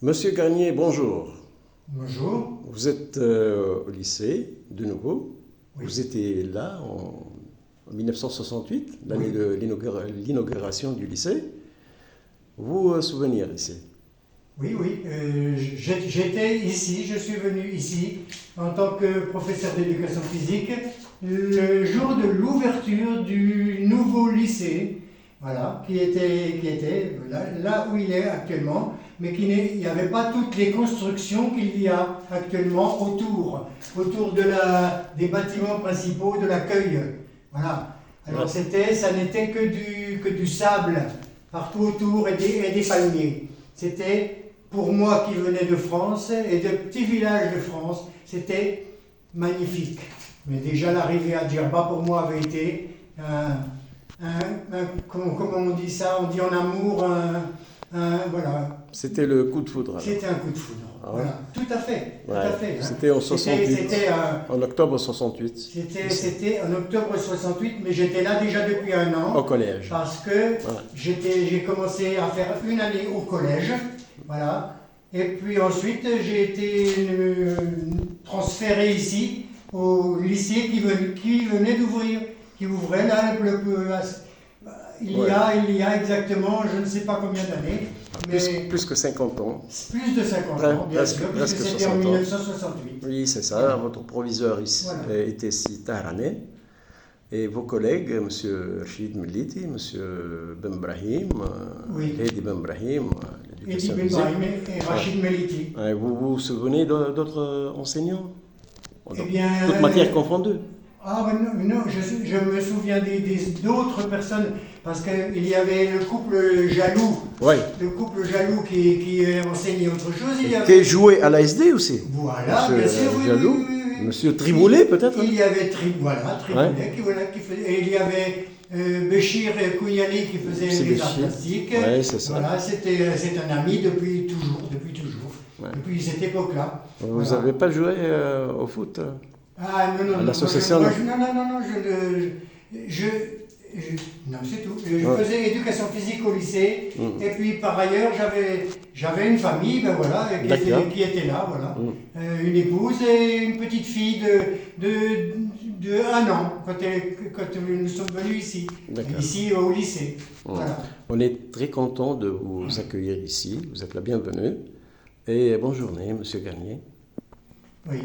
Monsieur Garnier, bonjour. Bonjour. Vous êtes au lycée, de nouveau. Oui. Vous étiez là en 1968, l'année Oui. de l'inauguration du lycée. Vous souvenir ici? Oui, oui. J'étais ici, je suis venu ici en tant que professeur d'éducation physique le jour de l'ouverture du nouveau lycée, voilà, qui était là où il est actuellement, mais il n'y avait pas toutes les constructions qu'il y a actuellement autour des bâtiments principaux de l'accueil. Voilà. Alors ça n'était que du sable partout autour et des palmiers. C'était, pour moi qui venais de France et de petits villages de France, c'était magnifique. Mais déjà l'arrivée à Djerba pour moi avait été comment on dit ça? On dit en amour, voilà. C'était le coup de foudre alors. C'était un coup de foudre. Ah ouais. Voilà, tout à fait. Tout Ouais. à fait, hein. C'était en 68. C'était En octobre 68. C'était en octobre 68, mais j'étais là déjà depuis un an. Au collège. Parce que Voilà. j'ai commencé à faire une année au collège, voilà. Et puis ensuite j'ai été transféré ici au lycée qui venait d'ouvrir, qui ouvrait là il y a exactement je ne sais pas combien d'années, mais Plus que 50 ans. plus de 50 ans, bien Presque- sûr, puisque presque c'était en 60 ans. 1968. Oui, c'est ça. Votre proviseur ici, Voilà. était ici Tahranais. Et vos collègues, M. Rachid Melliti, M. Benbrahim, Oui. Hedi Benbrahim, Eddie l'éducation Ben physique. Brahim et Rachid Melliti. Vous vous souvenez d'autres enseignants? Eh bien, Toutes matières confondues. Ah ben non, je me souviens d'autres personnes, parce qu'il y avait le couple Jaloux, Oui. le couple Jaloux qui enseignait autre chose. Il y Qui avait, jouait à l'ASD aussi. voilà, Monsieur bien sûr, oui, Jaloux, oui, oui, oui. Monsieur Triboulet peut-être. Il y avait Triboulet qui faisait, et il y avait Béchir Kouyali qui faisait C'est les arts Béchir. plastiques. Ouais, c'est ça. Voilà, c'est un ami depuis toujours, Ouais. depuis cette époque-là. Vous Voilà. n'avez pas joué au foot? Ah non, non, À non, l'association, non, non, c'est tout. Je faisais éducation physique au lycée, et puis par ailleurs, j'avais une famille, ben voilà, qui était là, voilà. Une épouse et une petite fille de 1 an, quand nous sommes venus ici au lycée. Voilà. On est très content de vous accueillir ici. Vous êtes la bienvenue. Et bonne journée, Monsieur Garnier. Oui.